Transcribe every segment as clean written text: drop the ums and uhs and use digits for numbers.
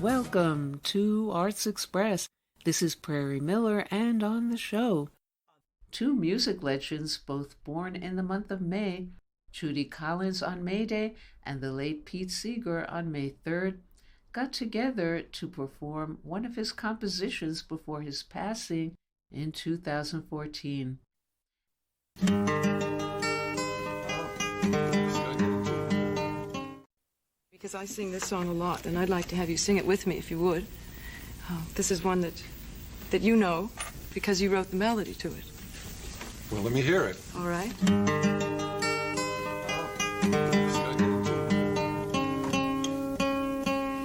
welcome to Arts Express. This is Prairie Miller, and on the show, two music legends, both born in the month of May, Judy Collins on May Day and the late Pete Seeger on May 3rd, got together to perform one of his compositions before his passing in 2014. Because I sing this song a lot, and I'd like to have you sing it with me if you would. This is one that you know because you wrote the melody to it. Well, let me hear it. All right.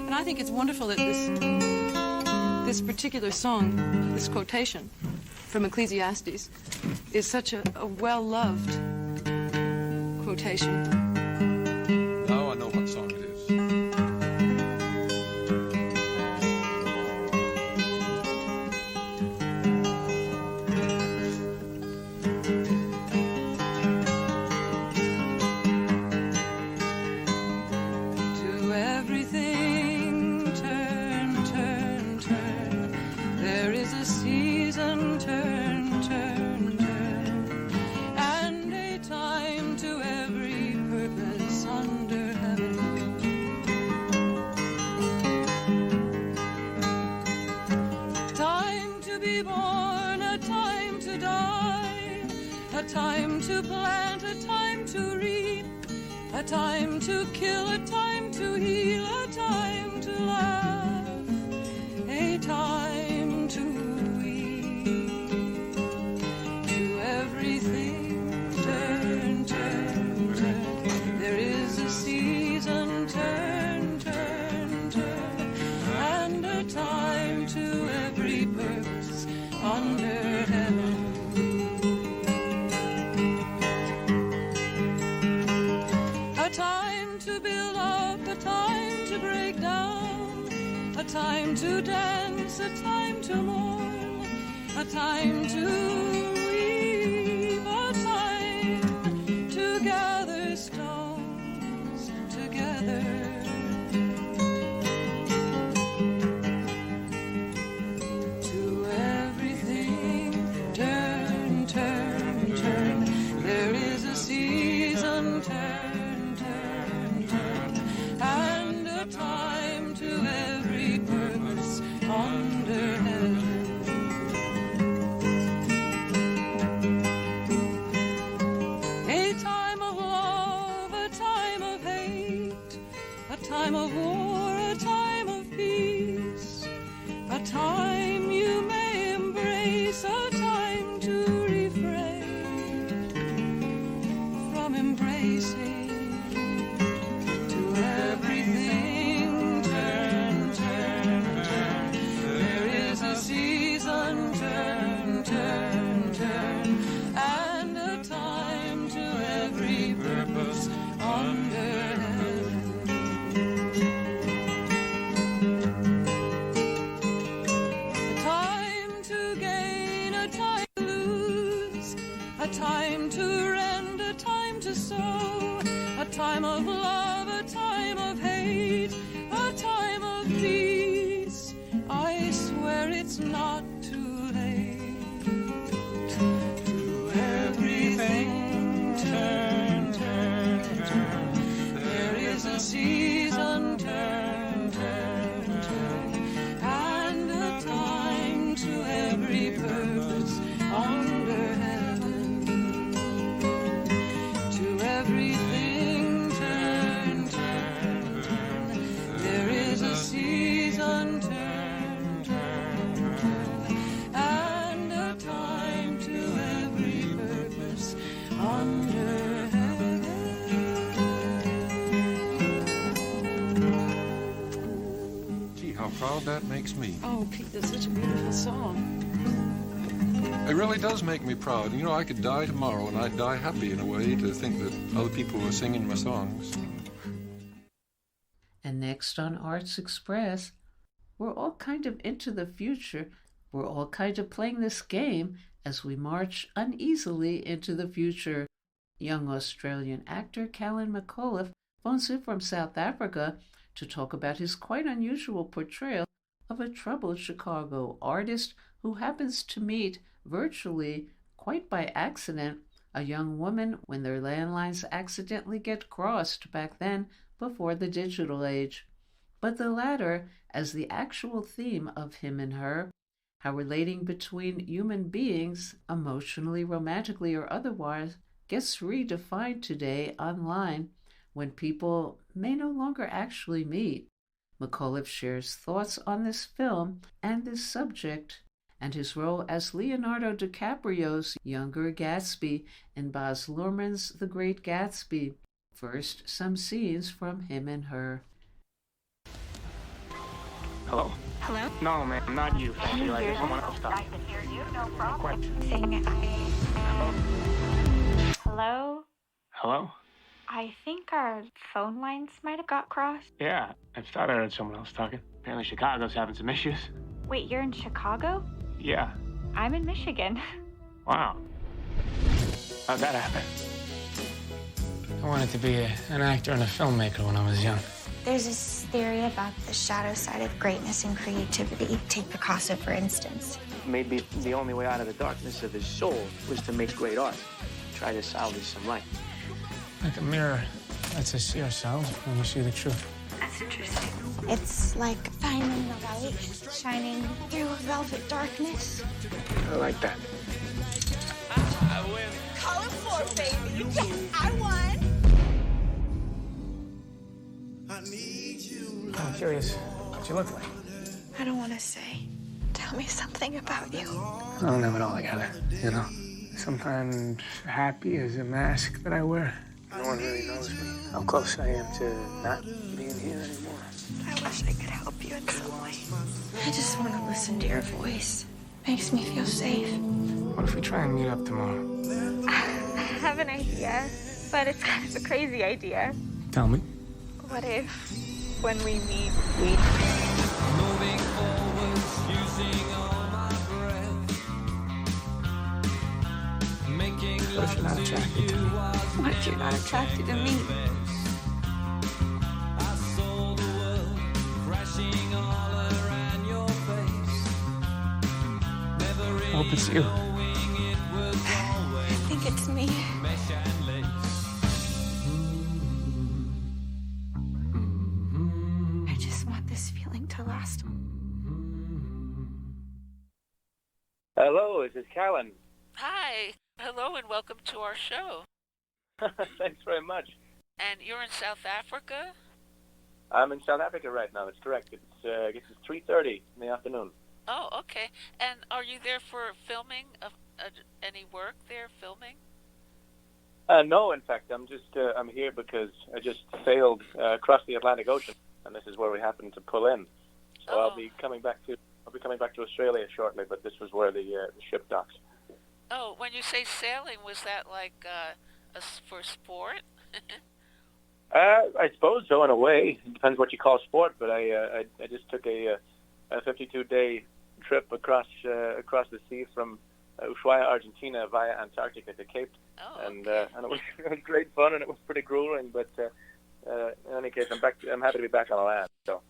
And I think it's wonderful that this particular song, this quotation from Ecclesiastes, is such a well-loved quotation. Now I know what song it is. A time to plant, a time to reap, a time to kill, a time to heal, a time to laugh, a time to weep. To everything turn, turn, turn. There is a season, turn, turn, turn, and a time to every purpose under heaven. A time to dance, a time to mourn, a time to weep, a time to gather stones together. To everything turn, turn, turn. There is a season, turn, turn, turn, and a time to every purpose under heaven. A time of love, a time of hate, a time of war, a time of peace, a time you may embrace, a time to refrain from embracing. To everything turn, turn, turn. There is a season, turn, turn, turn, and a time to every purpose under heaven. A time to gain, a time to lose, a time to rend, a time to sow, a time of love, a time of hate, a time of peace. I swear it's not too late. To everything turn, turn, turn. There is a season, turn, turn, turn, and a time to every purpose under heaven. To everything turn, turn, turn. There is a season, turn, turn, turn, and a time to every purpose under heaven. Gee, how proud that makes me. Oh, Pete, that's such a beautiful song. It really does make me proud. You know, I could die tomorrow, and I'd die happy in a way to think that other people were singing my songs. And next on Arts Express, we're all kind of into the future. We're all kind of playing this game as we march uneasily into the future. Young Australian actor Callan McAuliffe phones in from South Africa to talk about his quite unusual portrayal of a troubled Chicago artist who happens to meet, virtually quite by accident, a young woman when their landlines accidentally get crossed back then before the digital age. But the latter as the actual theme of him and her, how relating between human beings, emotionally, romantically, or otherwise, gets redefined today online when people may no longer actually meet. McAuliffe shares thoughts on this film and this subject and his role as Leonardo DiCaprio's younger Gatsby in Baz Luhrmann's The Great Gatsby. First, some scenes from him and her. Hello? Hello? No, ma'am, not you. Thank you. I just someone else talking. I can hear you, no problem. Question. Hello? Hello? I think our phone lines might have got crossed. Yeah, I thought I heard someone else talking. Apparently Chicago's having some issues. Wait, you're in Chicago? Yeah. I'm in Michigan. Wow. How'd that happen? I wanted to be an actor and a filmmaker when I was young. There's this theory about the shadow side of greatness and creativity. Take Picasso, for instance. Maybe the only way out of the darkness of his soul was to make great art. Try to salvage some light. Like a mirror lets us see ourselves when we see the truth. That's interesting. It's like finding the light shining through velvet darkness. I like that. Call it for, baby. Yes, I won. I'm curious what you look like. I don't want to say. Tell me something about you. I don't have it all together, you know? Sometimes happy is a mask that I wear. No one really knows me. How close I am to not being here anymore. I wish I could help you in some way. I just want to listen to your voice. Makes me feel safe. What if we try and meet up tomorrow? I have an idea, but it's kind of a crazy idea. Tell me. What if, when we meet, Moving forward, using all my breath. Making What if you're not attracted to me? what if you're not attracted to me? I saw the world crashing all around your face. Never I hope it's you. knowing it was I think it's me. mesh and lace. I just want this feeling to last. Hello, this is Callan. Hi, hello, and welcome to our show. Thanks very much. And you're in South Africa? I'm in South Africa right now. That's correct. It's I guess it's 3:30 in the afternoon. Oh, okay. And are you there for filming of any work there, filming? No, in fact, I'm here because I just sailed across the Atlantic Ocean, and this is where we happen to pull in. So I'll be coming back to Australia shortly, but this was where the ship docks. Oh, when you say sailing, was that like for sport? I suppose so, in a way. It depends what you call sport, but I just took a 52-day trip across the sea from Ushuaia, Argentina, via Antarctica to Cape. Oh, And okay. and it was great fun, and it was pretty grueling. But in any case, I'm happy to be back on the land. So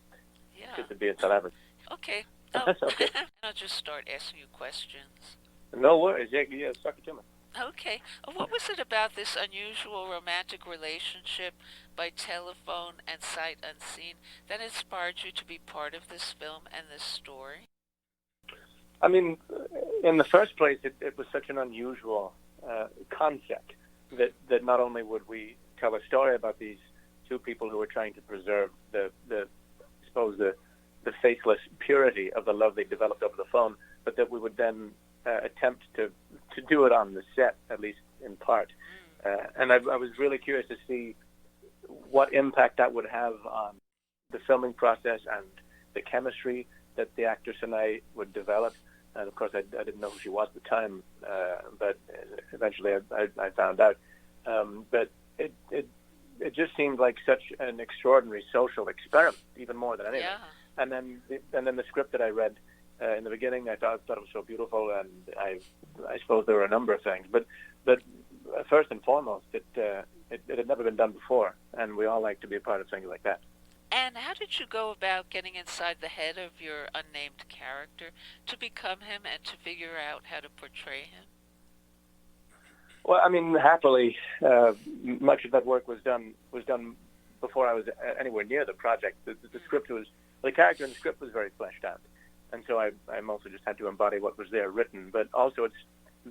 Yeah. good to be in South Africa. Okay. That's okay. I'll just start asking you questions. No worries. Yeah, suck it to me. Okay. What was it about this unusual romantic relationship by telephone and sight unseen that inspired you to be part of this film and this story? I mean, in the first place, it was such an unusual concept that not only would we tell a story about these two people who were trying to preserve the faithless purity of the love they developed over the phone, but that we would then attempt to do it on the set, at least in part. And I was really curious to see what impact that would have on the filming process and the chemistry that the actress and I would develop. And of course, I didn't know who she was at the time, but eventually I found out. But it just seemed like such an extraordinary social experiment, even more than anything. Yeah. And then the script that I read in the beginning, I thought it was so beautiful, and I suppose there were a number of things. But first and foremost, it had never been done before, and we all like to be a part of things like that. And And how did you go about getting inside the head of your unnamed character to become him and to figure out how to portray him? Well, I mean, happily, much of that work was done before I was anywhere near the project. The script was, the character in the script was very fleshed out, and so I mostly just had to embody what was there written. But also, it's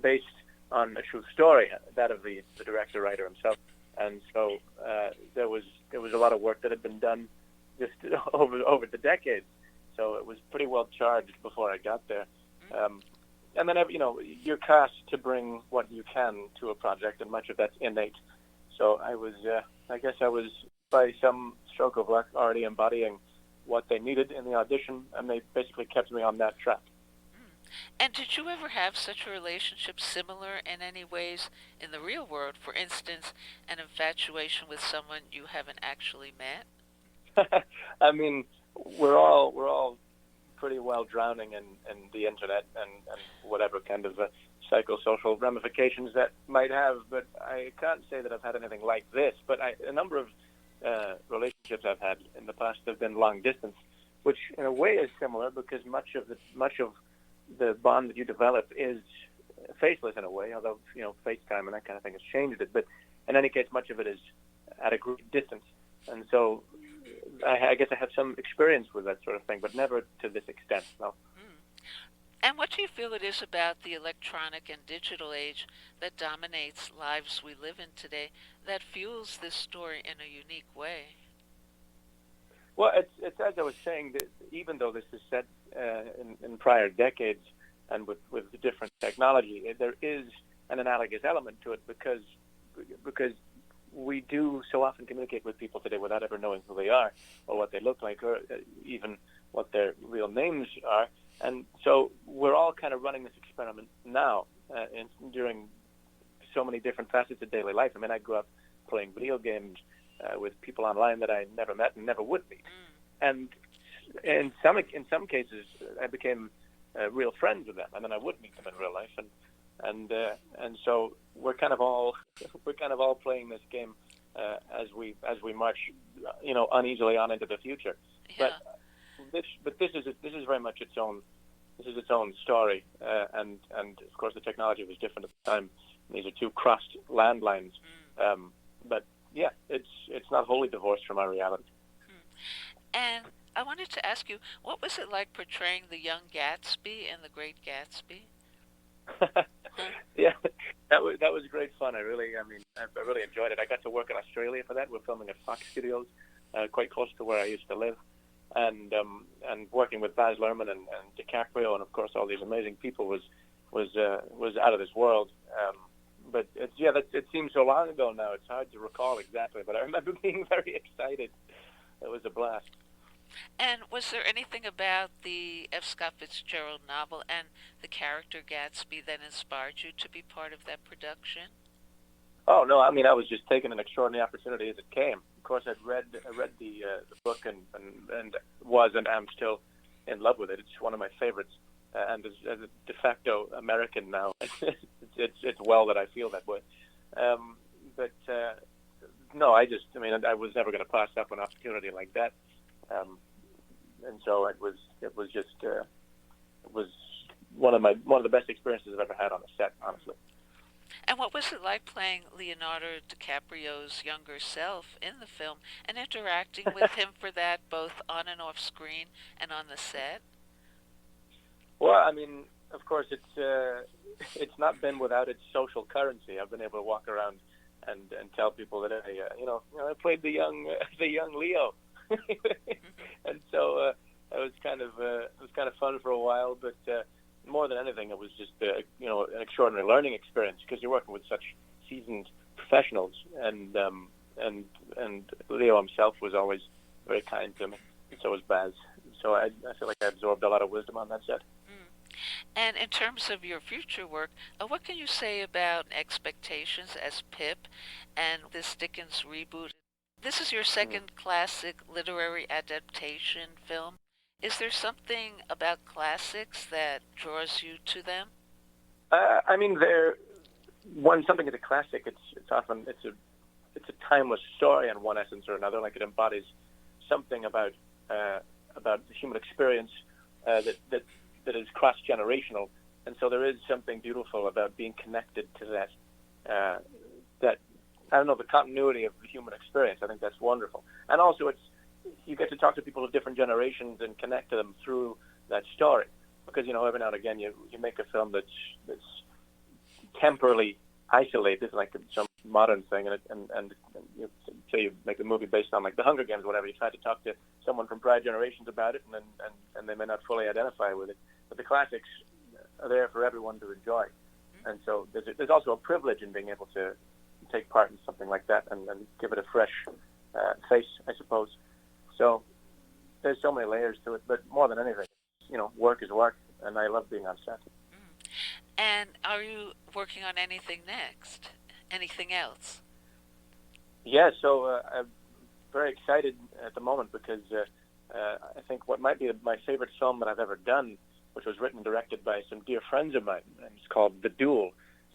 based on a true story, that of the director-writer himself, and so there was a lot of work that had been done just over the decades. So it was pretty well charged before I got there. And then, you're cast to bring what you can to a project, and much of that's innate. So I guess I was, by some stroke of luck, already embodying what they needed in the audition, and they basically kept me on that track. And did you ever have such a relationship similar in any ways in the real world? For instance, an infatuation with someone you haven't actually met? I mean, we're all pretty well drowning in the internet and whatever kind of psychosocial ramifications that might have, but I can't say that I've had anything like this. But a number of relationships I've had in the past have been long distance, which in a way is similar because much of the bond that you develop is faceless in a way, although FaceTime and that kind of thing has changed it. But in any case, much of it is at a great distance, and so I guess I have some experience with that sort of thing, but never to this extent, no. And what do you feel it is about the electronic and digital age that dominates lives we live in today that fuels this story in a unique way? Well, it's as I was saying, that even though this is set in prior decades and with different technology, there is an analogous element to it because we do so often communicate with people today without ever knowing who they are or what they look like or even what their real names are. And so we're all kind of running this experiment now during so many different facets of daily life. I mean, I grew up playing video games with people online that I never met and never would meet. And in some cases, I became real friends with them, and then I would meet them in real life. And so we're kind of all playing this game as we march, uneasily on into the future. Yeah. But this is very much its own story, and of course the technology was different at the time. These are two crossed landlines, but yeah, it's not wholly divorced from our reality. And I wanted to ask you, what was it like portraying the young Gatsby in The Great Gatsby? Yeah, that was great fun. I really enjoyed it. I got to work in Australia for that. We're filming at Fox Studios, quite close to where I used to live, and working with Baz Luhrmann and DiCaprio, and of course all these amazing people was out of this world. But it seems so long ago now. It's hard to recall exactly, but I remember being very excited. It was a blast. And was there anything about the F. Scott Fitzgerald novel and the character Gatsby that inspired you to be part of that production? Oh no, I mean I was just taking an extraordinary opportunity as it came. Of course, I read the book and was and am still in love with it. It's one of my favorites, and as a de facto American now, it's well that I feel that way. But no, I was never going to pass up an opportunity like that. And so it was one of the best experiences I've ever had on a set, honestly. And what was it like playing Leonardo DiCaprio's younger self in the film and interacting with him for that both on and off screen and on the set? Well, I mean, of course, it's not been without its social currency. I've been able to walk around and tell people that I played the young Leo. And so it was kind of fun for a while, but more than anything, it was just an extraordinary learning experience because you're working with such seasoned professionals, and Leo himself was always very kind to me, and so was Baz. So I feel like I absorbed a lot of wisdom on that set. And in terms of your future work, what can you say about expectations as Pip and this Dickens reboot? This is your second classic literary adaptation film. Is there something about classics that draws you to them? I mean, when something is a classic, it's often a timeless story in one essence or another. Like it embodies something about the human experience that is cross-generational, and so there is something beautiful about being connected to that I don't know, the continuity of the human experience. I think that's wonderful, and also you get to talk to people of different generations and connect to them through that story, because every now and again you make a film that's temporally isolated, like some modern thing, and you say you make a movie based on like the Hunger Games or whatever. You try to talk to someone from prior generations about it, and they may not fully identify with it. But the classics are there for everyone to enjoy, and so there's also a privilege in being able to take part in something like that and give it a fresh face, I suppose. So there's so many layers to it, but more than anything, work is work, and I love being on set. And are you working on anything next? Anything else? Yeah, so I'm very excited at the moment because I think what might be my favorite film that I've ever done, which was written and directed by some dear friends of mine, and it's called The Duel,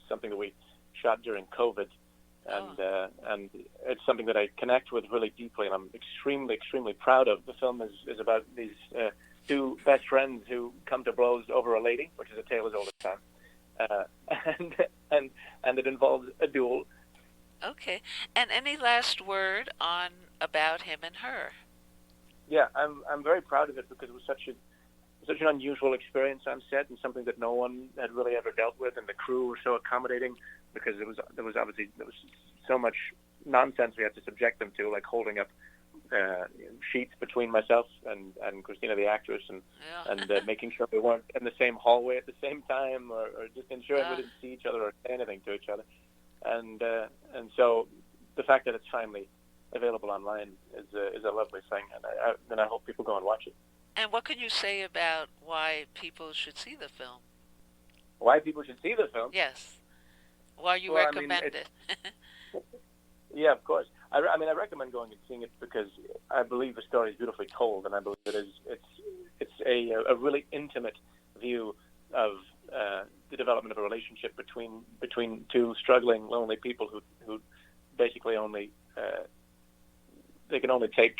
something that we shot during COVID. And it's something that I connect with really deeply, and I'm extremely, extremely proud of. The film is about these two best friends who come to blows over a lady, which is a tale as old as time, and it involves a duel. Okay, and any last word about him and her? Yeah, I'm very proud of it because it was such an unusual experience on set, and something that no one had really ever dealt with, and the crew were so accommodating because there was so much nonsense we had to subject them to, like holding up sheets between myself and Christina, the actress, and making sure we weren't in the same hallway at the same time, or just ensuring we didn't see each other or say anything to each other. And so the fact that it's finally available online is a lovely thing, and I hope people go and watch it. And what can you say about why people should see the film? Why people should see the film? Yes. Why you recommend it? Yeah, of course. I recommend going and seeing it because I believe the story is beautifully told, and I believe it's a really intimate view of the development of a relationship between two struggling, lonely people who basically they can only take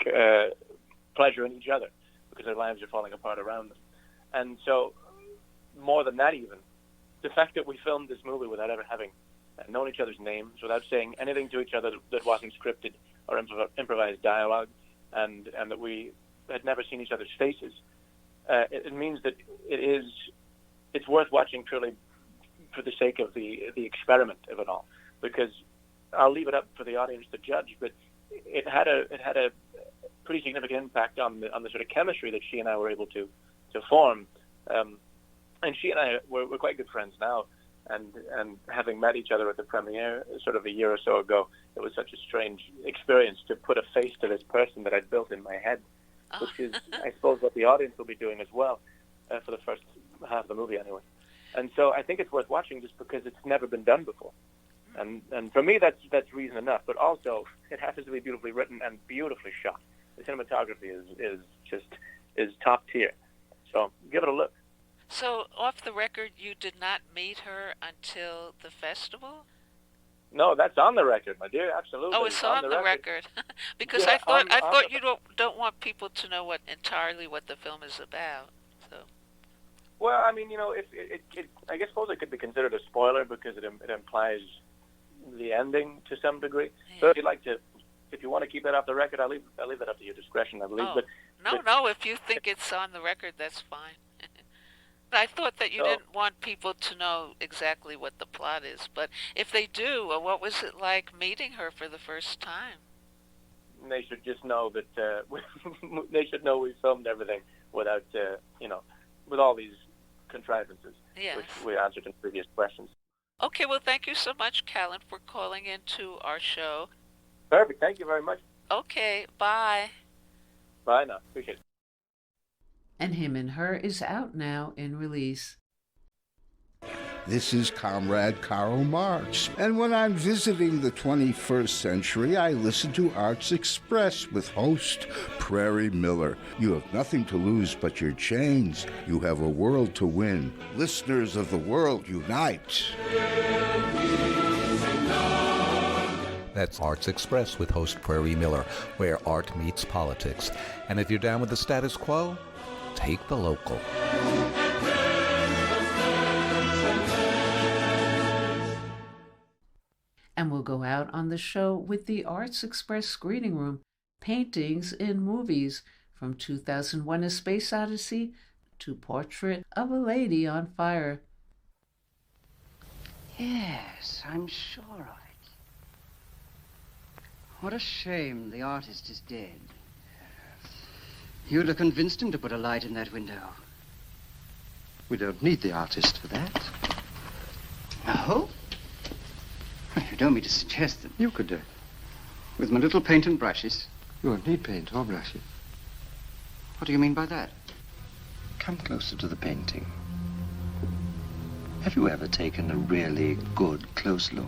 pleasure in each other because their lives are falling apart around them. And so, more than that even, the fact that we filmed this movie without ever having known each other's names, without saying anything to each other that wasn't scripted or improvised dialogue, and that we had never seen each other's faces, it means that it's worth watching purely for the sake of the experiment of it all. Because I'll leave it up for the audience to judge, but it had a pretty significant impact on the sort of chemistry that she and I were able to form. And she and I we're quite good friends now, and having met each other at the premiere sort of a year or so ago, it was such a strange experience to put a face to this person that I'd built in my head, which is, I suppose, what the audience will be doing as well for the first half of the movie anyway. And so I think it's worth watching just because it's never been done before. And for me, that's reason enough. But also, it happens to be beautifully written and beautifully shot. The cinematography is top tier. So give it a look. So, off the record, you did not meet her until the festival? No, that's on the record, my dear. Absolutely. Oh, it's on the record. Because yeah, I thought you don't want people to know entirely what the film is about. So. Well, I mean, I suppose it could be considered a spoiler because it implies the ending to some degree. Yeah. So if you want to keep that off the record, I'll leave that up to your discretion, I believe. Oh. No, if you think it's on the record, that's fine. I thought that you didn't want people to know exactly what the plot is, but if they do, what was it like meeting her for the first time? They should just know that they should know we filmed everything without, with all these contrivances, yes, which we answered in previous questions. Okay, well, thank you so much, Callan, for calling into our show. Perfect. Thank you very much. Okay, bye. Bye now. Appreciate it. And Him and Her is out now in release. This is Comrade Karl Marx, and when I'm visiting the 21st century, I listen to Arts Express with host Prairie Miller. You have nothing to lose but your chains. You have a world to win. Listeners of the world, unite. That's Arts Express with host Prairie Miller, where art meets politics. And if you're down with the status quo, take the local. And we'll go out on the show with the Arts Express screening room, Paintings in Movies, from 2001: A Space Odyssey to Portrait of a Lady on Fire. Yes, I'm sure of it. What a shame the artist is dead. You'd have convinced him to put a light in that window. We don't need the artist for that. Oh? You don't mean to suggest that... You could do it. With my little paint and brushes? You won't need paint or brushes. What do you mean by that? Come closer to the painting. Have you ever taken a really good close look?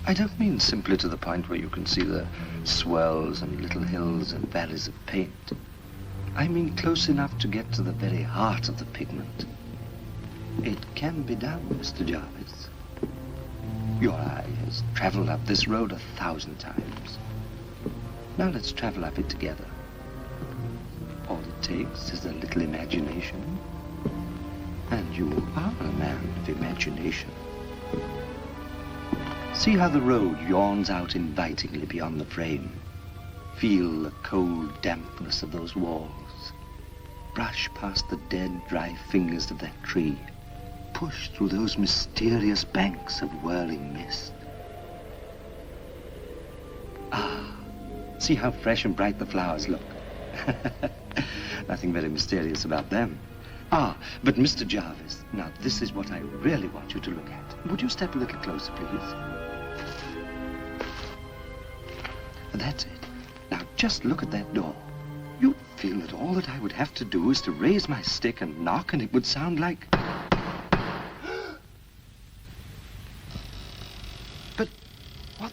I don't mean simply to the point where you can see the swirls and little hills and valleys of paint. I mean close enough to get to the very heart of the pigment. It can be done, Mr. Jarvis. Your eye has traveled up this road 1,000 times. Now let's travel up it together. All it takes is a little imagination. And you are a man of imagination. See how the road yawns out invitingly beyond the frame. Feel the cold dampness of those walls. Brush past the dead, dry fingers of that tree. Push through those mysterious banks of whirling mist. Ah, see how fresh and bright the flowers look. Nothing very mysterious about them. Ah, but Mr. Jarvis, now this is what I really want you to look at. Would you step a little closer, please? That's it. Now just look at that door. You'd feel that all that I would have to do is to raise my stick and knock, and it would sound like... But what...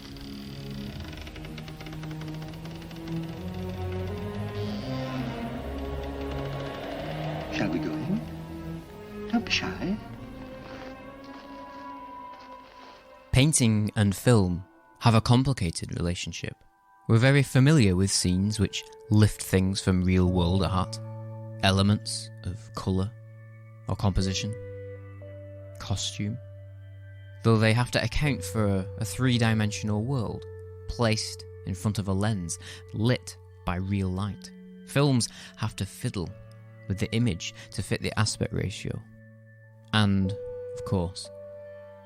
Shall we go in? Don't be shy. Painting and film have a complicated relationship. We're very familiar with scenes which lift things from real-world art, elements of colour or composition, costume, though they have to account for a three-dimensional world placed in front of a lens, lit by real light. Films have to fiddle with the image to fit the aspect ratio. And, of course,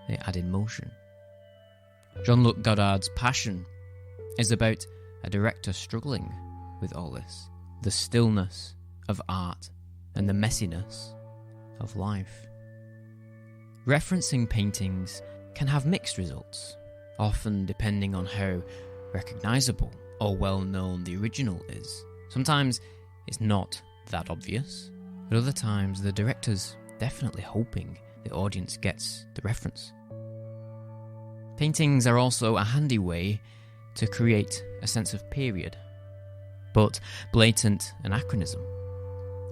they add in motion. Jean-Luc Godard's Passion is about a director struggling with all this. The stillness of art and the messiness of life. Referencing paintings can have mixed results, often depending on how recognisable or well-known the original is. Sometimes it's not that obvious, but other times the director's definitely hoping the audience gets the reference. Paintings are also a handy way to create a sense of period, but blatant anachronism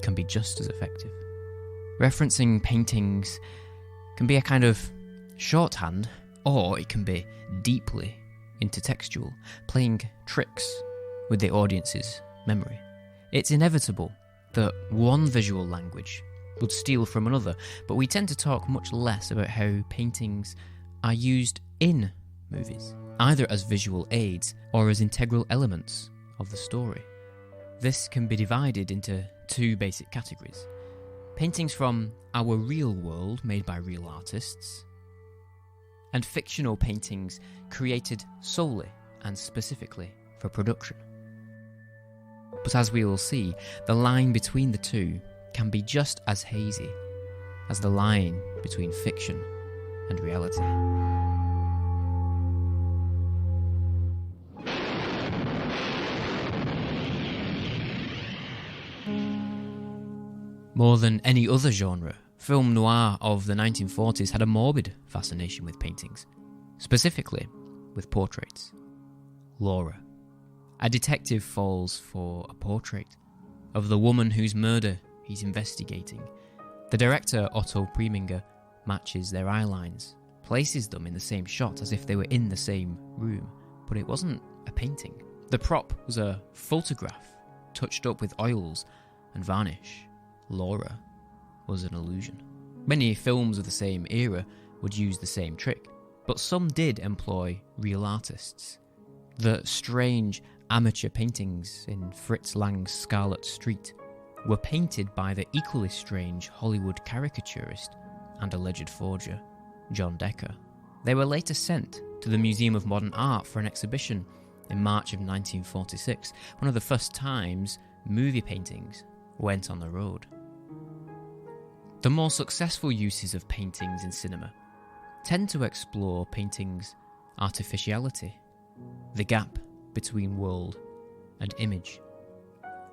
can be just as effective. Referencing paintings can be a kind of shorthand, or it can be deeply intertextual, playing tricks with the audience's memory. It's inevitable that one visual language would steal from another, but we tend to talk much less about how paintings are used in movies, either as visual aids or as integral elements of the story. This can be divided into two basic categories. Paintings from our real world made by real artists, and fictional paintings created solely and specifically for production. But as we will see, the line between the two can be just as hazy as the line between fiction and reality. More than any other genre, film noir of the 1940s had a morbid fascination with paintings, specifically with portraits. Laura. A detective falls for a portrait of the woman whose murder he's investigating. The director, Otto Preminger, matches their eye lines places them in the same shot as if they were in the same room, but it wasn't a painting. The prop was a photograph touched up with oils and varnish. Laura was an illusion. Many films of the same era would use the same trick, but some did employ real artists. The strange amateur paintings in Fritz Lang's Scarlet Street were painted by the equally strange Hollywood caricaturist and alleged forger John Decker. They were later sent to the Museum of Modern Art for an exhibition in March of 1946, one of the first times movie paintings went on the road. The more successful uses of paintings in cinema tend to explore painting's artificiality, the gap between world and image.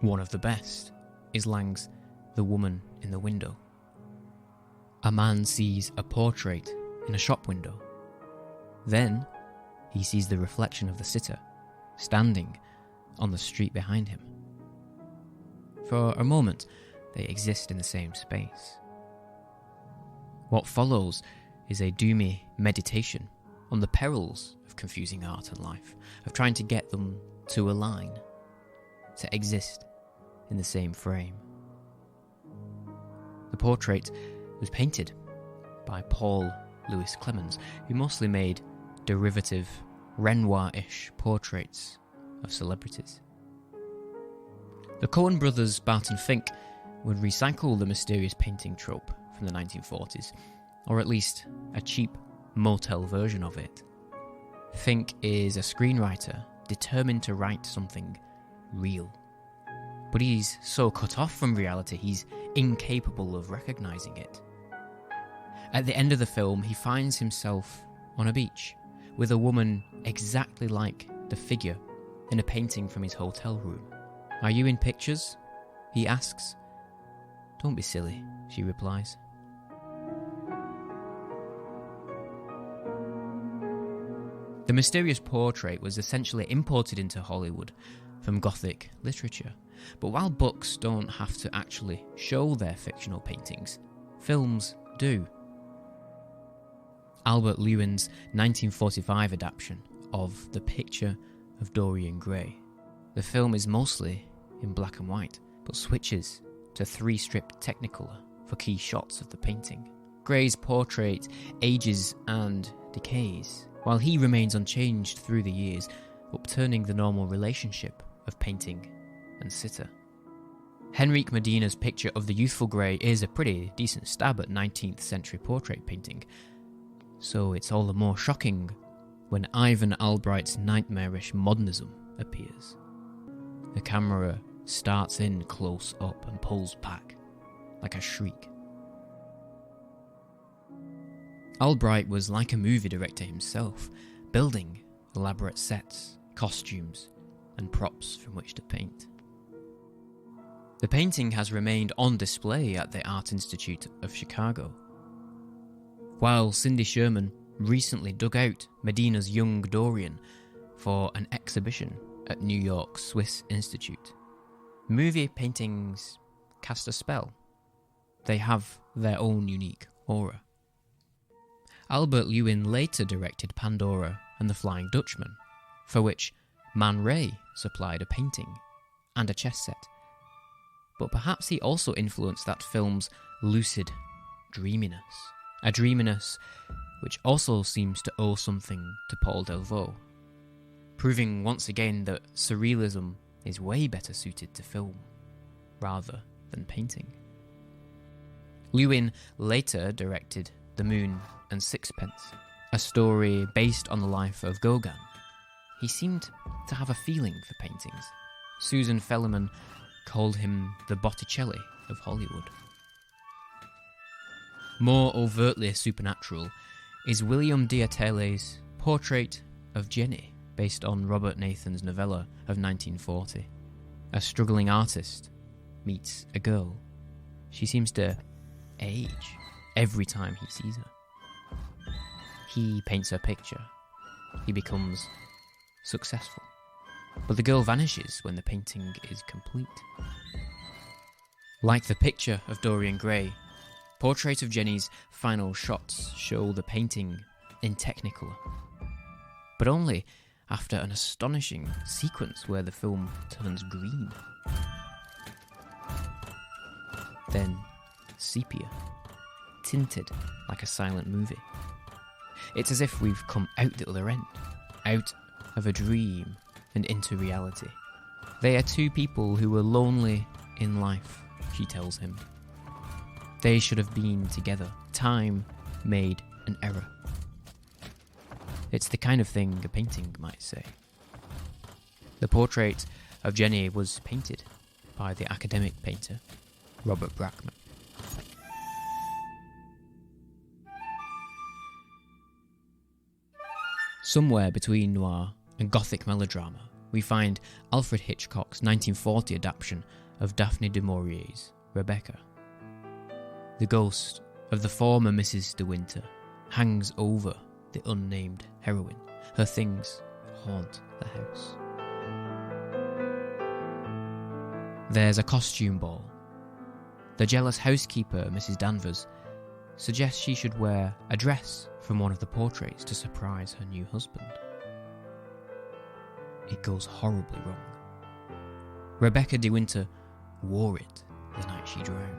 One of the best is Lang's The Woman in the Window. A man sees a portrait in a shop window. Then he sees the reflection of the sitter standing on the street behind him. For a moment, they exist in the same space. What follows is a doomy meditation on the perils of confusing art and life, of trying to get them to align, to exist in the same frame. The portrait was painted by Paul Louis Clemens, who mostly made derivative, Renoir-ish portraits of celebrities. The Coen brothers, Barton Fink, would recycle the mysterious painting trope from the 1940s, or at least a cheap motel version of it. Fink is a screenwriter determined to write something real. But he's so cut off from reality, he's incapable of recognising it. At the end of the film, he finds himself on a beach with a woman exactly like the figure in a painting from his hotel room. "Are you in pictures?" he asks. "Don't be silly," she replies. The mysterious portrait was essentially imported into Hollywood from Gothic literature. But while books don't have to actually show their fictional paintings, films do. Albert Lewin's 1945 adaptation of The Picture of Dorian Gray. The film is mostly in black and white, but switches to 3-strip Technicolor for key shots of the painting. Gray's portrait ages and decays, while he remains unchanged through the years, upturning the normal relationship of painting and sitter. Henrique Medina's picture of the youthful Gray is a pretty decent stab at 19th century portrait painting, so it's all the more shocking when Ivan Albright's nightmarish modernism appears. The camera starts in close up and pulls back, like a shriek. Albright was like a movie director himself, building elaborate sets, costumes, and props from which to paint. The painting has remained on display at the Art Institute of Chicago, while Cindy Sherman recently dug out Medina's young Dorian for an exhibition at New York's Swiss Institute. Movie paintings cast a spell. They have their own unique aura. Albert Lewin later directed Pandora and the Flying Dutchman, for which Man Ray supplied a painting and a chess set. But perhaps he also influenced that film's lucid dreaminess. A dreaminess which also seems to owe something to Paul Delvaux, proving once again that surrealism is way better suited to film, rather than painting. Lewin later directed The Moon and Sixpence, a story based on the life of Gauguin. He seemed to have a feeling for paintings. Susan Fellerman called him the Botticelli of Hollywood. More overtly supernatural is William Diatelle's Portrait of Jenny, based on Robert Nathan's novella of 1940. A struggling artist meets a girl. She seems to age every time he sees her. He paints her picture. He becomes successful. But the girl vanishes when the painting is complete. Like the picture of Dorian Gray, Portrait of Jenny's final shots show the painting in Technicolor. But only after an astonishing sequence where the film turns green. Then sepia, tinted like a silent movie. It's as if we've come out the other end, out of a dream and into reality. They are two people who were lonely in life, she tells him. They should have been together. Time made an error. It's the kind of thing a painting might say. The portrait of Jenny was painted by the academic painter Robert Brackman. Somewhere between noir and gothic melodrama, we find Alfred Hitchcock's 1940 adaptation of Daphne du Maurier's Rebecca. The ghost of the former Mrs. De Winter hangs over the unnamed heroine. Her things haunt the house. There's a costume ball. The jealous housekeeper, Mrs. Danvers, suggests she should wear a dress from one of the portraits to surprise her new husband. It goes horribly wrong. Rebecca De Winter wore it the night she drowned.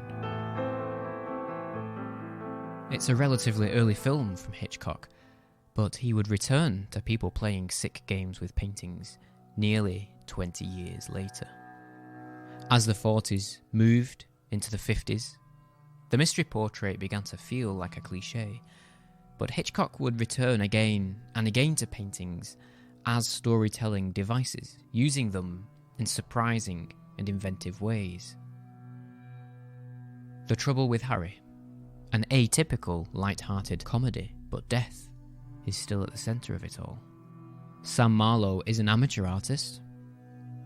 It's a relatively early film from Hitchcock, but he would return to people playing sick games with paintings nearly 20 years later. As the 40s moved into the 50s, the mystery portrait began to feel like a cliché, but Hitchcock would return again and again to paintings as storytelling devices, using them in surprising and inventive ways. The Trouble with Harry, an atypical, light-hearted comedy, but death is still at the centre of it all. Sam Marlowe is an amateur artist.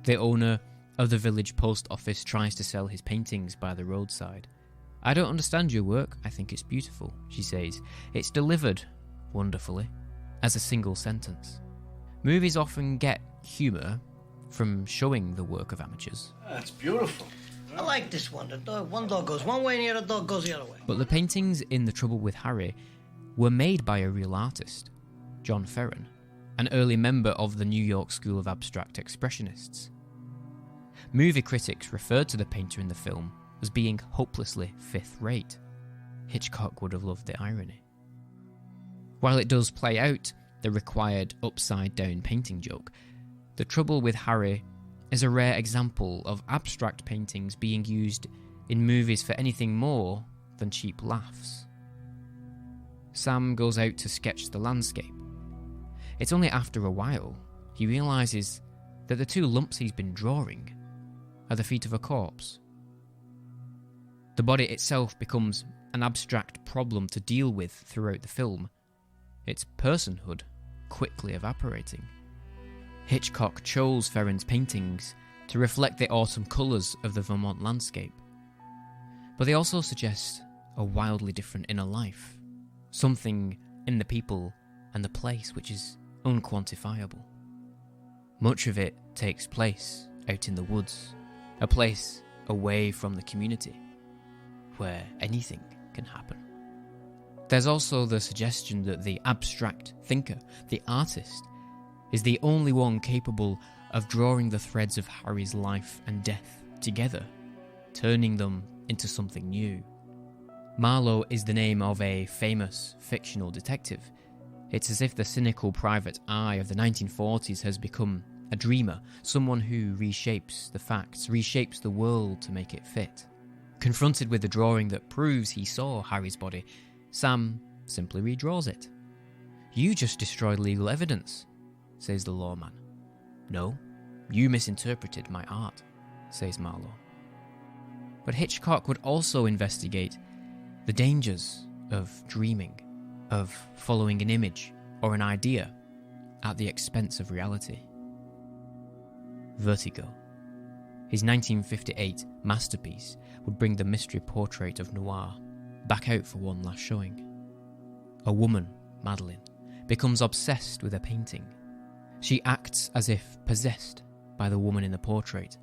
The owner of the village post office tries to sell his paintings by the roadside. "I don't understand your work, I think it's beautiful," she says. It's delivered wonderfully, as a single sentence. Movies often get humour from showing the work of amateurs. That's beautiful. I like this one. One dog goes one way and the other dog goes the other way. But the paintings in The Trouble with Harry were made by a real artist, John Ferren, an early member of the New York School of Abstract Expressionists. Movie critics referred to the painter in the film as being hopelessly fifth-rate. Hitchcock would have loved the irony. While it does play out the required upside-down painting joke, The Trouble with Harry is a rare example of abstract paintings being used in movies for anything more than cheap laughs. Sam goes out to sketch the landscape. It's only after a while he realises that the two lumps he's been drawing are the feet of a corpse. The body itself becomes an abstract problem to deal with throughout the film, its personhood quickly evaporating. Hitchcock chose Ferren's paintings to reflect the autumn colours of the Vermont landscape, but they also suggest a wildly different inner life, something in the people and the place which is unquantifiable. Much of it takes place out in the woods, a place away from the community, where anything can happen. There's also the suggestion that the abstract thinker, the artist, is the only one capable of drawing the threads of Harry's life and death together, turning them into something new. Marlowe is the name of a famous fictional detective. It's as if the cynical private eye of the 1940s has become a dreamer, someone who reshapes the facts, reshapes the world to make it fit. Confronted with the drawing that proves he saw Harry's body, Sam simply redraws it. "You just destroyed legal evidence," says the lawman. "No, you misinterpreted my art," says Marlowe. But Hitchcock would also investigate the dangers of dreaming, of following an image or an idea at the expense of reality. Vertigo, his 1958 masterpiece, would bring the mystery portrait of noir back out for one last showing. A woman, Madeline, becomes obsessed with a painting. She acts as if possessed by the woman in the portrait,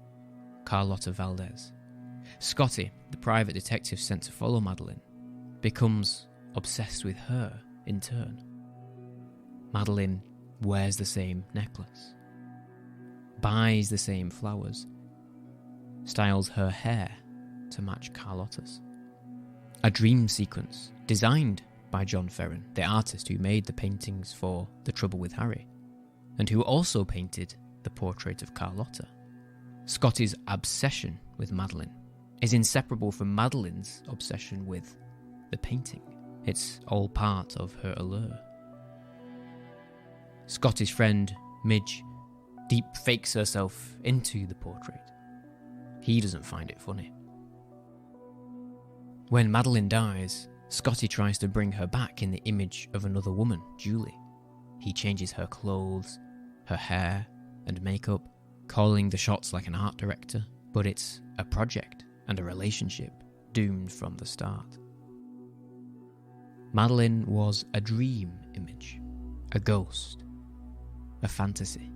Carlotta Valdez. Scotty, the private detective sent to follow Madeline, becomes obsessed with her in turn. Madeline wears the same necklace, buys the same flowers, styles her hair to match Carlotta's. A dream sequence designed by John Ferren, the artist who made the paintings for The Trouble with Harry, and who also painted the portrait of Carlotta. Scotty's obsession with Madeline is inseparable from Madeline's obsession with the painting. It's all part of her allure. Scotty's friend, Midge, deep fakes herself into the portrait. He doesn't find it funny. When Madeline dies, Scotty tries to bring her back in the image of another woman, Julie. He changes her clothes, her hair, and makeup, calling the shots like an art director, but it's a project and a relationship doomed from the start. Madeline was a dream image, a ghost, a fantasy.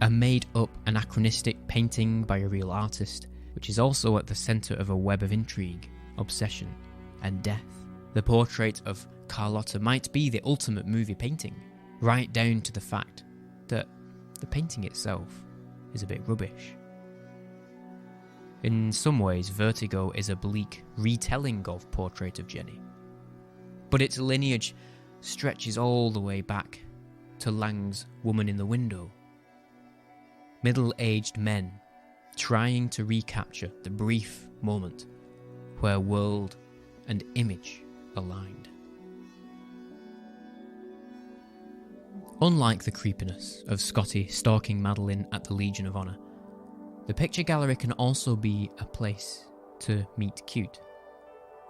A made-up, anachronistic painting by a real artist, which is also at the centre of a web of intrigue, obsession, and death. The portrait of Carlotta might be the ultimate movie painting, right down to the fact that the painting itself is a bit rubbish. In some ways, Vertigo is a bleak retelling of Portrait of Jenny, but its lineage stretches all the way back to Lang's Woman in the Window. Middle-aged men trying to recapture the brief moment where world and image aligned. Unlike the creepiness of Scotty stalking Madeline at the Legion of Honor, the picture gallery can also be a place to meet cute.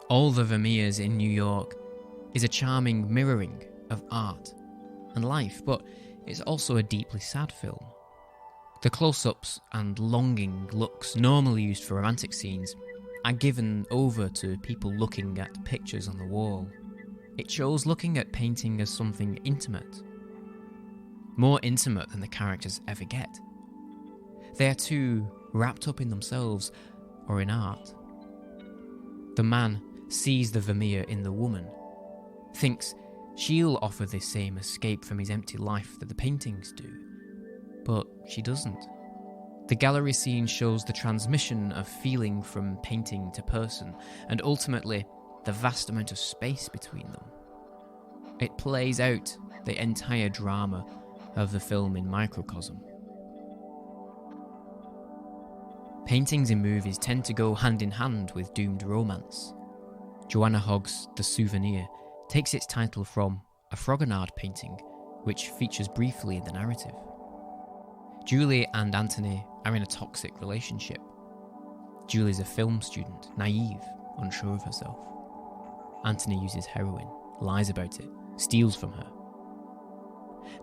All the Vermeers in New York is a charming mirroring of art and life, but it's also a deeply sad film. The close-ups and longing looks normally used for romantic scenes are given over to people looking at pictures on the wall. It shows looking at painting as something intimate, more intimate than the characters ever get. They are too wrapped up in themselves or in art. The man sees the Vermeer in the woman, thinks she'll offer the same escape from his empty life that the paintings do, but she doesn't. The gallery scene shows the transmission of feeling from painting to person, and ultimately the vast amount of space between them. It plays out the entire drama of the film in microcosm. Paintings in movies tend to go hand in hand with doomed romance. Joanna Hogg's The Souvenir takes its title from a Fragonard painting, which features briefly in the narrative. Julie and Anthony are in a toxic relationship. Julie's a film student, naive, unsure of herself. Anthony uses heroin, lies about it, steals from her.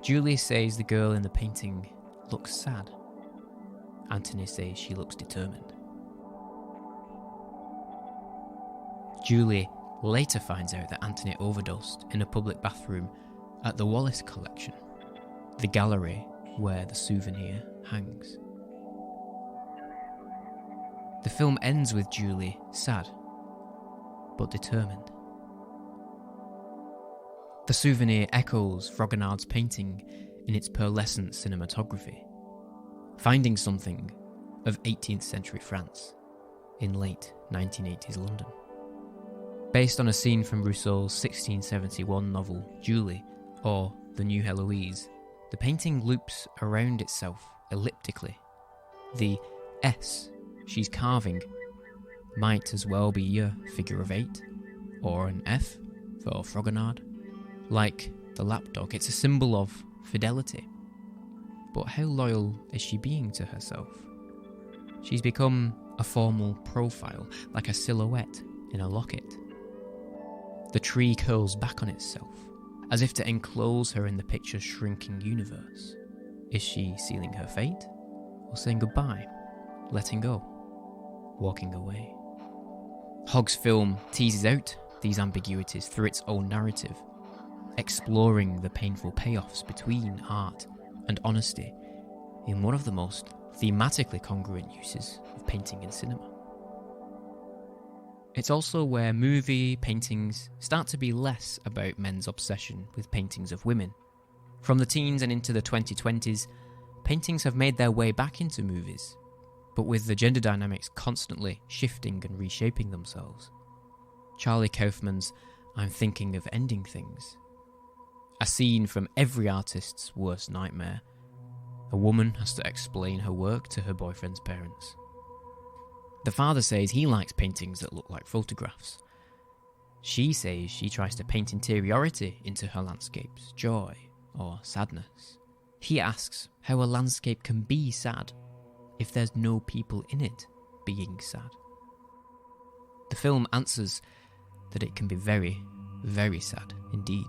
Julie says the girl in the painting looks sad. Anthony says she looks determined. Julie later finds out that Anthony overdosed in a public bathroom at the Wallace Collection, the gallery where The Souvenir hangs. The film ends with Julie sad, but determined. The Souvenir echoes Fragonard's painting in its pearlescent cinematography, finding something of 18th century France in late 1980s London. Based on a scene from Rousseau's 1671 novel Julie, or The New Heloise, the painting loops around itself elliptically. The S she's carving might as well be a figure of 8, or an F for Fragonard. Like the lapdog, it's a symbol of fidelity. But how loyal is she being to herself? She's become a formal profile, like a silhouette in a locket. The tree curls back on itself, as if to enclose her in the picture's shrinking universe. Is she sealing her fate? Or saying goodbye, letting go, walking away? Hogg's film teases out these ambiguities through its own narrative, exploring the painful payoffs between art and honesty in one of the most thematically congruent uses of painting in cinema. It's also where movie paintings start to be less about men's obsession with paintings of women. From the teens and into the 2020s, paintings have made their way back into movies, but with the gender dynamics constantly shifting and reshaping themselves. Charlie Kaufman's I'm Thinking of Ending Things. A scene from every artist's worst nightmare. A woman has to explain her work to her boyfriend's parents. The father says he likes paintings that look like photographs. She says she tries to paint interiority into her landscapes, joy or sadness. He asks how a landscape can be sad if there's no people in it being sad. The film answers that it can be very, very sad indeed.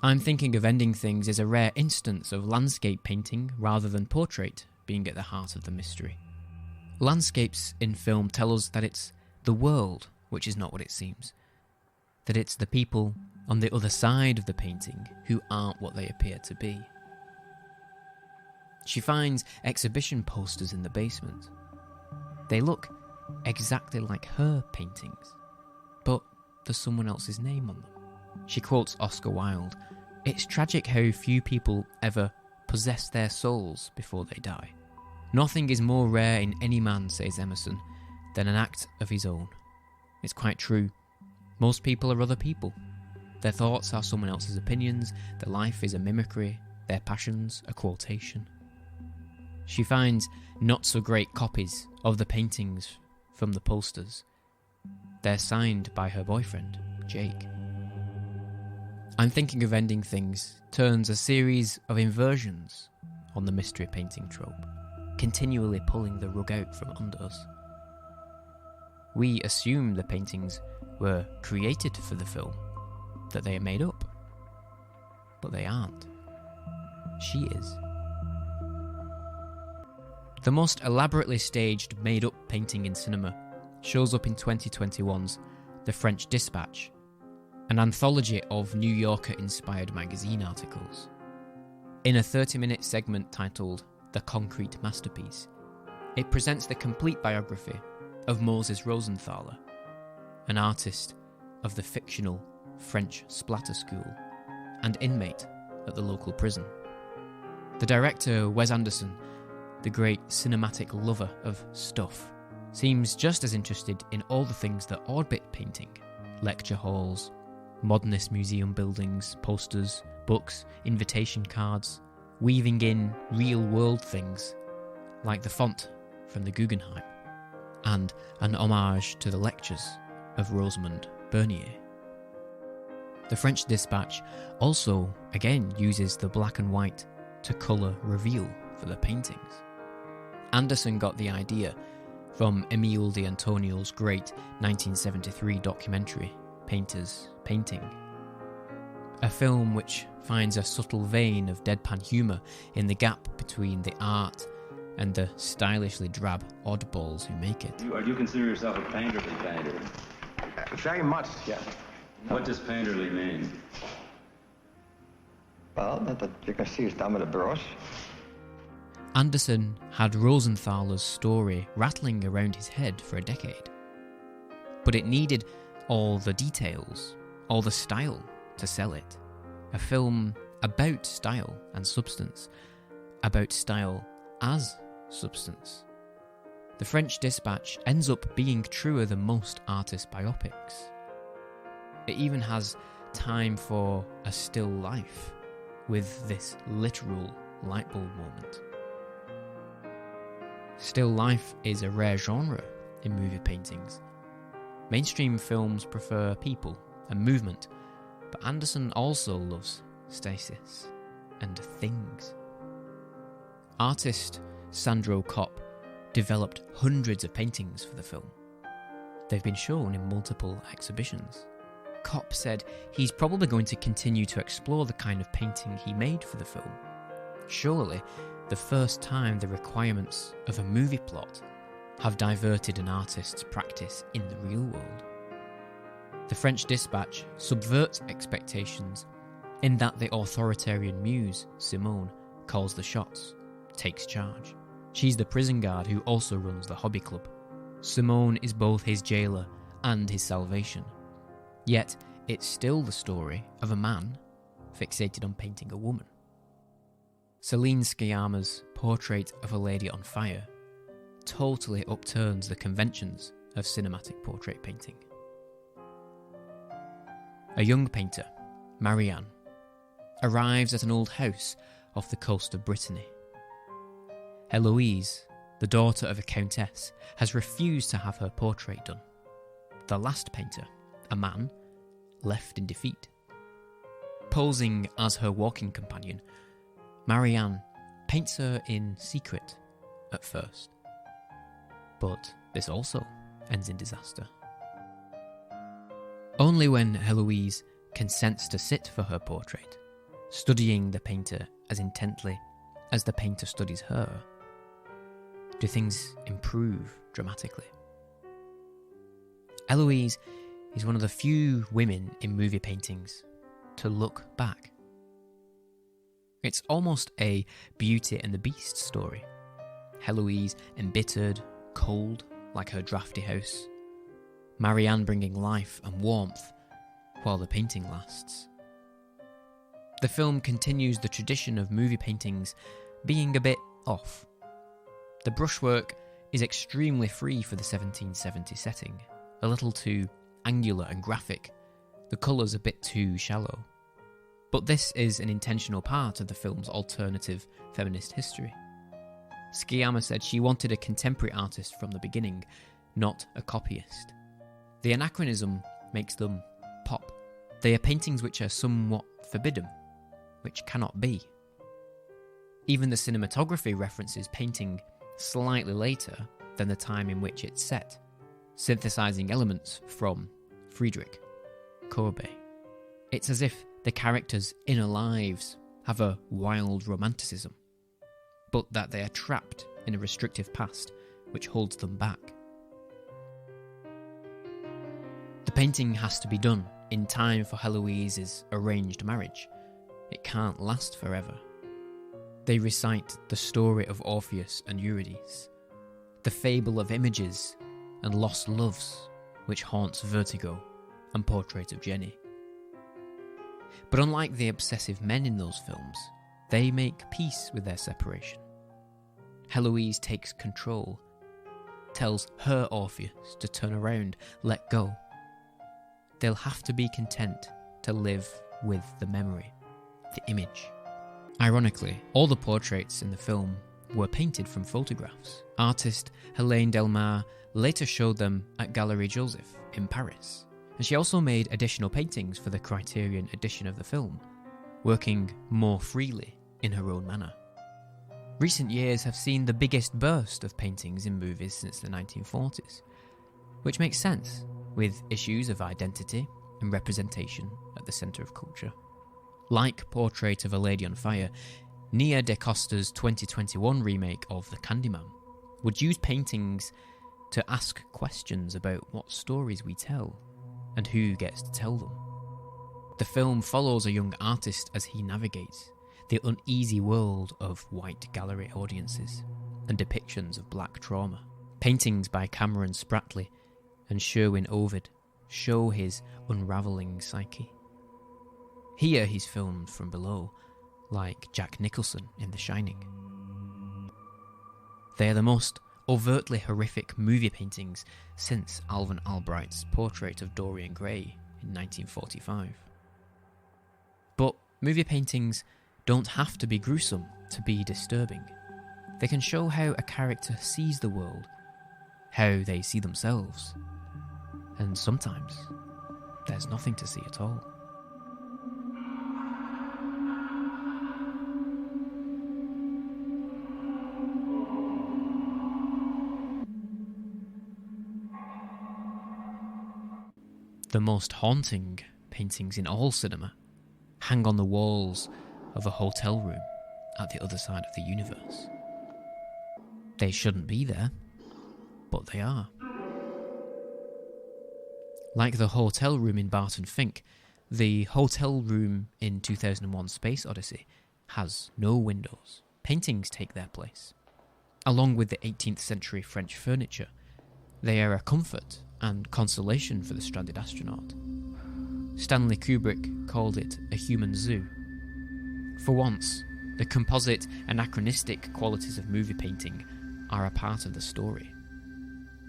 I'm Thinking of Ending Things is a rare instance of landscape painting rather than portrait being at the heart of the mystery. Landscapes in film tell us that it's the world which is not what it seems. That it's the people on the other side of the painting who aren't what they appear to be. She finds exhibition posters in the basement. They look exactly like her paintings, but there's someone else's name on them. She quotes Oscar Wilde, "It's tragic how few people ever possess their souls before they die. Nothing is more rare in any man," says Emerson, "than an act of his own." It's quite true. Most people are other people. Their thoughts are someone else's opinions, their life is a mimicry, their passions a quotation. She finds not-so-great copies of the paintings from the posters. They're signed by her boyfriend, Jake. I'm Thinking of Ending Things turns a series of inversions on the mystery painting trope, continually pulling the rug out from under us. We assume the paintings were created for the film, that they are made up. But they aren't. She is. The most elaborately staged, made-up painting in cinema shows up in 2021's The French Dispatch, an anthology of New Yorker-inspired magazine articles. In a 30-minute segment titled The Concrete Masterpiece, it presents the complete biography of Moses Rosenthaler, an artist of the fictional French splatter school and inmate at the local prison. The director, Wes Anderson, the great cinematic lover of stuff, seems just as interested in all the things that orbit painting: lecture halls, modernist museum buildings, posters, books, invitation cards, weaving in real-world things like the font from the Guggenheim and an homage to the lectures of Rosamund Bernier. The French Dispatch also, again, uses the black and white to colour reveal for the paintings. Anderson got the idea from Emile de Antonio's great 1973 documentary, Painters Painting, a film which finds a subtle vein of deadpan humour in the gap between the art and the stylishly drab oddballs who make it. Do you consider yourself a painterly painter? Very much, yeah. What does painterly mean? Well, that you can see it's done with a brush. Anderson had Rosenthaler's story rattling around his head for a decade. But it needed all the details, all the style to sell it. A film about style and substance, about style as substance. The French Dispatch ends up being truer than most artist biopics. It even has time for a still life, with this literal lightbulb moment. Still life is a rare genre in movie paintings. Mainstream films prefer people and movement, but Anderson also loves stasis and things. Artist Sandro Kopp developed hundreds of paintings for the film. They've been shown in multiple exhibitions. Kopp said he's probably going to continue to explore the kind of painting he made for the film. Surely, the first time the requirements of a movie plot have diverted an artist's practice in the real world. The French Dispatch subverts expectations in that the authoritarian muse, Simone, calls the shots, takes charge. She's the prison guard who also runs the hobby club. Simone is both his jailer and his salvation. Yet, it's still the story of a man fixated on painting a woman. Celine Sciamma's portrait of a lady on fire totally upturns the conventions of cinematic portrait painting. A young painter, Marianne, arrives at an old house off the coast of Brittany. Heloise, the daughter of a countess, has refused to have her portrait done. The last painter, a man, left in defeat. Posing as her walking companion, Marianne paints her in secret at first. But this also ends in disaster. Only when Heloise consents to sit for her portrait, studying the painter as intently as the painter studies her, do things improve dramatically. Heloise is one of the few women in movie paintings to look back. It's almost a Beauty and the Beast story. Heloise embittered, cold, like her drafty house. Marianne bringing life and warmth while the painting lasts. The film continues the tradition of movie paintings being a bit off. The brushwork is extremely free for the 1770 setting, a little too angular and graphic, the colours a bit too shallow. But this is an intentional part of the film's alternative feminist history. Sciamma said she wanted a contemporary artist from the beginning, not a copyist. The anachronism makes them pop. They are paintings which are somewhat forbidden, which cannot be. Even the cinematography references painting slightly later than the time in which it's set, synthesizing elements from Friedrich Courbet. It's as if the characters' inner lives have a wild romanticism, but that they are trapped in a restrictive past which holds them back. The painting has to be done in time for Heloise's arranged marriage. It can't last forever. They recite the story of Orpheus and Eurydice, the fable of images and lost loves which haunts Vertigo and Portrait of Jenny. But unlike the obsessive men in those films, they make peace with their separation. Heloise takes control, tells her Orpheus to turn around, let go. They'll have to be content to live with the memory, the image. Ironically, all the portraits in the film were painted from photographs. Artist Helene Delmar later showed them at Galerie Joseph in Paris, and she also made additional paintings for the Criterion edition of the film, working more freely in her own manner. Recent years have seen the biggest burst of paintings in movies since the 1940s, which makes sense, with issues of identity and representation at the centre of culture. Like Portrait of a Lady on Fire, Nia DaCosta's 2021 remake of The Candyman would use paintings to ask questions about what stories we tell and who gets to tell them. The film follows a young artist as he navigates the uneasy world of white gallery audiences and depictions of black trauma. Paintings by Cameron Spratley and Sherwin Ovid show his unravelling psyche. Here he's filmed from below, like Jack Nicholson in The Shining. They are the most overtly horrific movie paintings since Alvin Albright's portrait of Dorian Gray in 1945. But movie paintings don't have to be gruesome to be disturbing. They can show how a character sees the world, how they see themselves, and sometimes there's nothing to see at all. The most haunting paintings in all cinema hang on the walls of a hotel room at the other side of the universe. They shouldn't be there, but they are. Like the hotel room in Barton Fink, the hotel room in 2001 Space Odyssey has no windows. Paintings take their place. Along with the 18th century French furniture, They are a comfort and consolation for the stranded astronaut. Stanley Kubrick called it a human zoo. For once, the composite, anachronistic qualities of movie painting are a part of the story.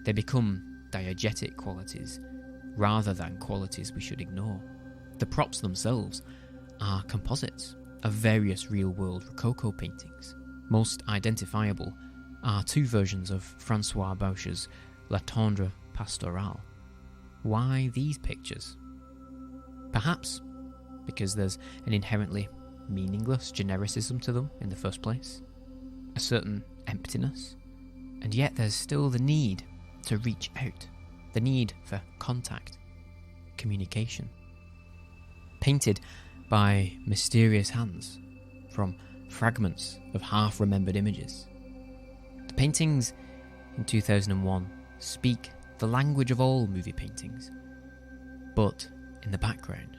They become diegetic qualities rather than qualities we should ignore. The props themselves are composites of various real-world Rococo paintings. Most identifiable are two versions of Francois Bauch's La Tendre Pastorale. Why these pictures? Perhaps because there's an inherently meaningless genericism to them in the first place, a certain emptiness, and yet there's still the need to reach out, the need for contact, communication. Painted by mysterious hands from fragments of half-remembered images. The paintings in 2001 speak the language of all movie paintings, but in the background,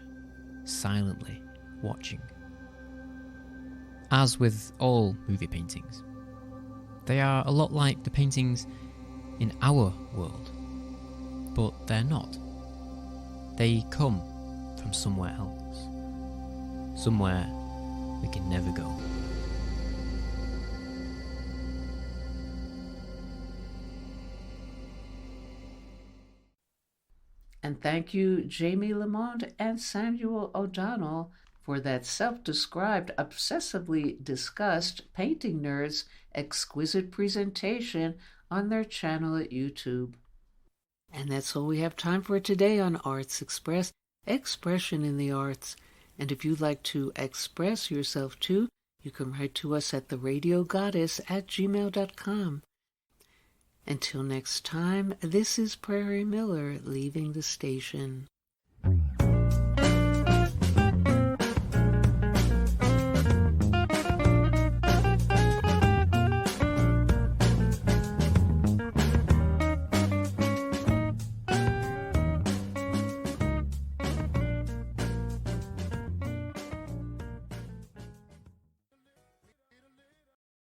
silently watching. As with all movie paintings, they are a lot like the paintings in our world, but they're not. They come from somewhere else, somewhere we can never go. And thank you, Jamie Lamont and Samuel O'Donnell, for that self-described, obsessively discussed painting nerds' exquisite presentation on their channel at YouTube. And that's all we have time for today on Arts Express, Expression in the Arts. And if you'd like to express yourself too, you can write to us at theradiogoddess@gmail.com. Until next time, this is Prairie Miller leaving the station.